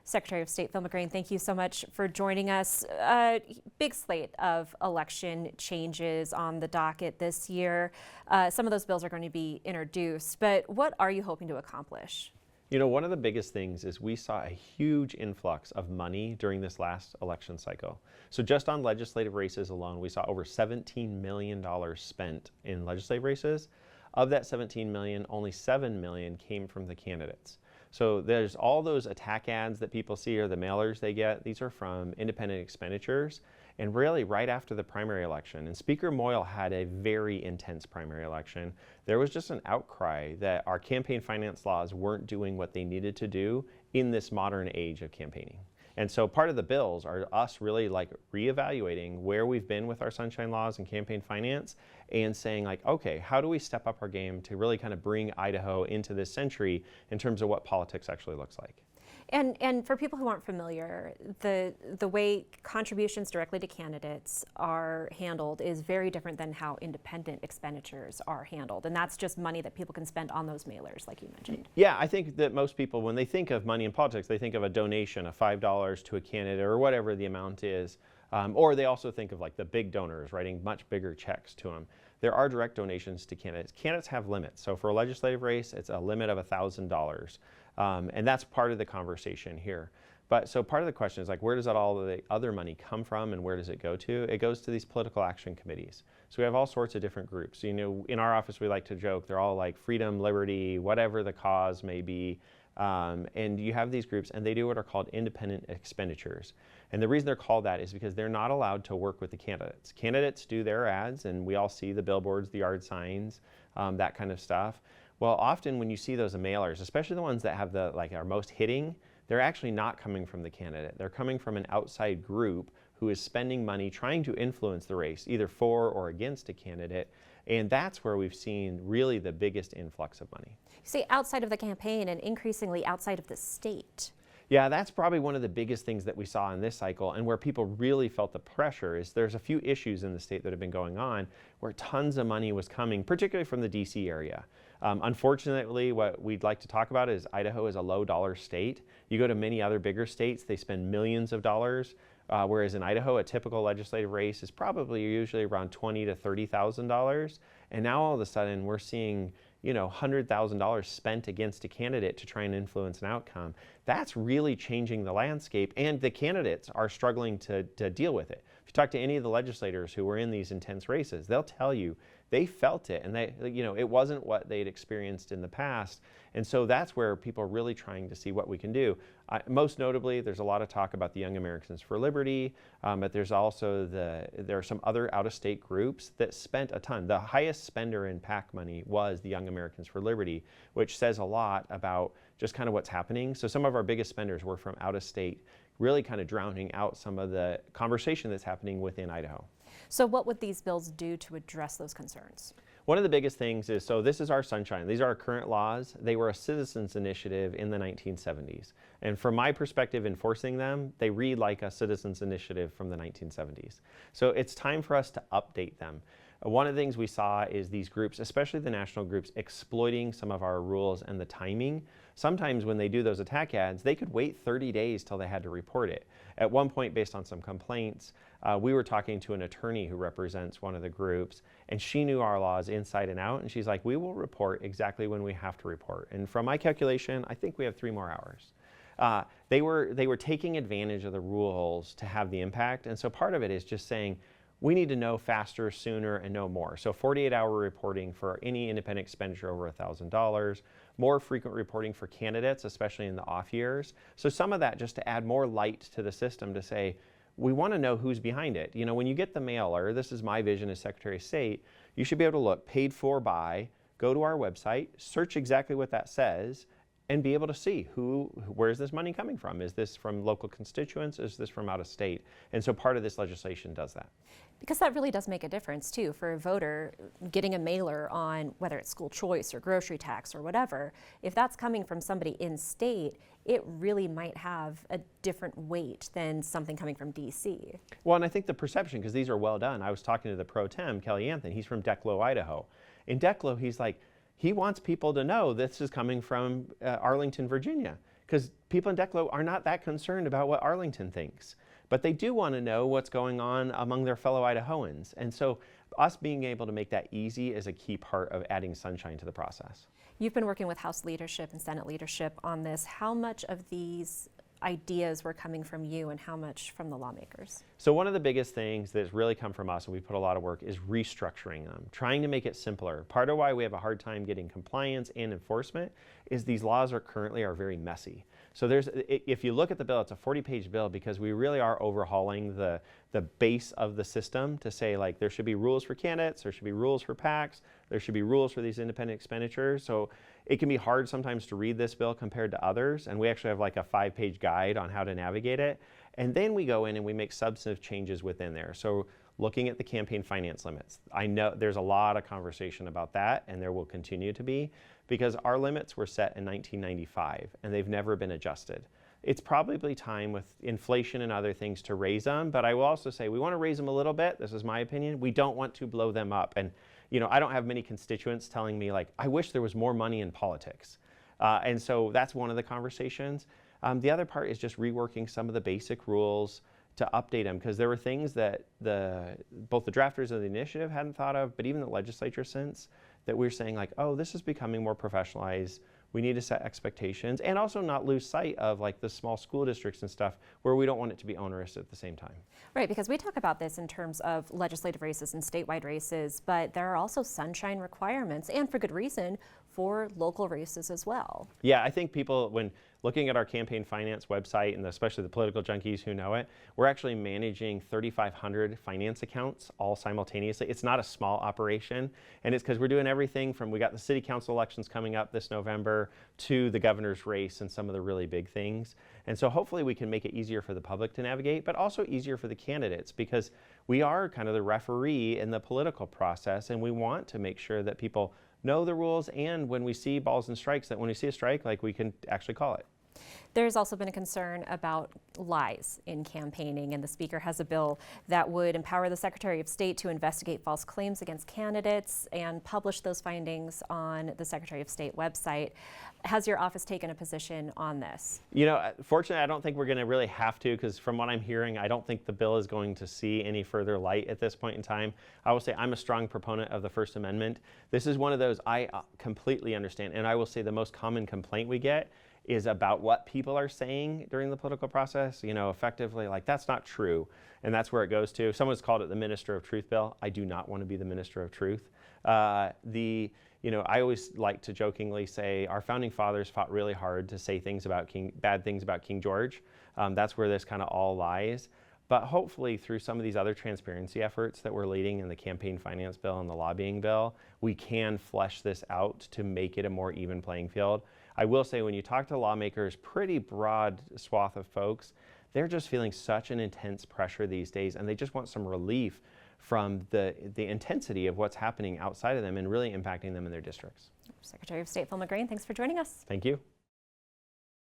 Secretary of State Phil McGrane, thank you so much for joining us. Big slate of election changes on the docket this year. Some of those bills are going to be introduced, but what are you hoping to accomplish? You know, one of the biggest things is we saw a huge influx of money during this last election cycle. So just on legislative races alone, we saw over $17 million spent in legislative races. Of that 17 million, only 7 million came from the candidates. So there's all those attack ads that people see or the mailers they get. These are from independent expenditures, and really right after the primary election. And Speaker Moyle had a very intense primary election. There was just an outcry that our campaign finance laws weren't doing what they needed to do in this modern age of campaigning. And so part of the bills are us really like reevaluating where we've been with our sunshine laws and campaign finance and saying like, okay, how do we step up our game to really kind of bring Idaho into this century in terms of what politics actually looks like. And for people who aren't familiar, the way contributions directly to candidates are handled is very different than how independent expenditures are handled. And that's just money that people can spend on those mailers, like you mentioned. Yeah, I think that most people, when they think of money in politics, they think of a donation of $5 to a candidate or whatever the amount is. Or they also think of like the big donors writing much bigger checks to them. There are direct donations to candidates. Candidates have limits. So for a legislative race, it's a limit of $1,000. And that's part of the conversation here. But so part of the question is like, where does that all the other money come from and where does it go to? It goes to these political action committees. So we have all sorts of different groups. You know, in our office, we like to joke, they're all like freedom, liberty, whatever the cause may be. And you have these groups and they do what are called independent expenditures. And the reason they're called that is because they're not allowed to work with the candidates. Candidates do their ads and we all see the billboards, the yard signs, that kind of stuff. Well, often when you see those mailers, especially the ones that have the are most hitting, they're actually not coming from the candidate. They're coming from an outside group who is spending money trying to influence the race, either for or against a candidate. And that's where we've seen really the biggest influx of money. You see, outside of the campaign and increasingly outside of the state. Yeah, that's probably one of the biggest things that we saw in this cycle, and where people really felt the pressure is there's a few issues in the state that have been going on where tons of money was coming, particularly from the DC area. Unfortunately, what we'd like to talk about is Idaho is a low dollar state. You go to many other bigger states, they spend millions of dollars, whereas in Idaho, a typical legislative race is probably usually around $20,000 to $30,000. And now all of a sudden we're seeing $100,000 spent against a candidate to try and influence an outcome. That's really changing the landscape, and the candidates are struggling to deal with it. If you talk to any of the legislators who were in these intense races, they'll tell you they felt it, and it wasn't what they'd experienced in the past. And so that's where people are really trying to see what we can do. Most notably, there's a lot of talk about the Young Americans for Liberty, but there's also there are some other out-of-state groups that spent a ton. The highest spender in PAC money was the Young Americans for Liberty, which says a lot about just kind of what's happening. So some of our biggest spenders were from out of state, really kind of drowning out some of the conversation that's happening within Idaho. So what would these bills do to address those concerns? One of the biggest things is, so this is our sunshine. These are our current laws. They were a citizens initiative in the 1970s. And from my perspective, enforcing them, they read like a citizens initiative from the 1970s. So it's time for us to update them. One of the things we saw is these groups, especially the national groups, exploiting some of our rules and the timing. Sometimes when they do those attack ads, they could wait 30 days till they had to report it. At one point, based on some complaints, we were talking to an attorney who represents one of the groups, and she knew our laws inside and out, and she's like, we will report exactly when we have to report. And from my calculation, I think we have 3 more hours. They were taking advantage of the rules to have the impact, and so part of it is just saying, we need to know faster, sooner, and know more. So 48-hour reporting for any independent expenditure over $1,000, more frequent reporting for candidates, especially in the off years. So some of that just to add more light to the system to say, we want to know who's behind it. You know, when you get the mailer, this is my vision as Secretary of State, you should be able to look paid for by, go to our website, search exactly what that says, and be able to see where's this money coming from? Is this from local constituents? Is this from out of state? And so part of this legislation does that. Because that really does make a difference too for a voter getting a mailer on whether it's school choice or grocery tax or whatever. If that's coming from somebody in state, it really might have a different weight than something coming from DC. Well, and I think the perception, because these are well done. I was talking to the pro tem, Kelly Anthony, he's from Declo, Idaho. In Declo, he's like, he wants people to know this is coming from Arlington, Virginia. because people in Declo are not that concerned about what Arlington thinks, but they do want to know what's going on among their fellow Idahoans. And so us being able to make that easy is a key part of adding sunshine to the process. You've been working with House leadership and Senate leadership on this. How much of these ideas were coming from you and how much from the lawmakers? So one of the biggest things that's really come from us, and we put a lot of work, is restructuring them, trying to make it simpler. Part of why we have a hard time getting compliance and enforcement is these laws currently are very messy. So if you look at the bill, it's a 40-page bill because we really are overhauling the base of the system to say, like, there should be rules for candidates, there should be rules for PACs, there should be rules for these independent expenditures. So it can be hard sometimes to read this bill compared to others, and we actually have like a 5-page guide on how to navigate it. And then we go in and we make substantive changes within there. So looking at the campaign finance limits, I know there's a lot of conversation about that, and there will continue to be, because our limits were set in 1995 and they've never been adjusted. It's probably time with inflation and other things to raise them, but I will also say we want to raise them a little bit. This is my opinion. We don't want to blow them up. And you know, I don't have many constituents telling me, like, I wish there was more money in politics. And so that's one of the conversations. The other part is just reworking some of the basic rules to update them, because there were things that both the drafters of the initiative hadn't thought of, but even the legislature since, that we're saying, like, oh, this is becoming more professionalized. We need to set expectations and also not lose sight of, like, the small school districts and stuff where we don't want it to be onerous at the same time. Right, because we talk about this in terms of legislative races and statewide races, but there are also sunshine requirements, and for good reason, for local races as well. Yeah, I think people, when looking at our campaign finance website, and especially the political junkies who know it, we're actually managing 3,500 finance accounts all simultaneously. It's not a small operation, and it's because we're doing everything from, we got the city council elections coming up this November to the governor's race and some of the really big things. And so hopefully we can make it easier for the public to navigate, but also easier for the candidates, because we are kind of the referee in the political process, and we want to make sure that people know the rules, and when we see balls and strikes, that when we see a strike, like, we can actually call it. There's also been a concern about lies in campaigning, and the Speaker has a bill that would empower the Secretary of State to investigate false claims against candidates and publish those findings on the Secretary of State website. Has your office taken a position on this? You know, fortunately, I don't think we're going to really have to, because from what I'm hearing, I don't think the bill is going to see any further light at this point in time. I will say I'm a strong proponent of the First Amendment. This is one of those I completely understand, and I will say the most common complaint we get is about what people are saying during the political process, you know, effectively, like, that's not true. And that's where it goes to. Someone's called it the Minister of Truth bill. I do not want to be the Minister of Truth. You know, I always like to jokingly say our founding fathers fought really hard to say things about bad things about King George. That's where this kind of all lies. But hopefully through some of these other transparency efforts that we're leading in the campaign finance bill and the lobbying bill, we can flesh this out to make it a more even playing field. I will say, when you talk to lawmakers, pretty broad swath of folks, they're just feeling such an intense pressure these days, and they just want some relief from the intensity of what's happening outside of them and really impacting them in their districts. Secretary of State Phil McGrane, thanks for joining us. Thank you.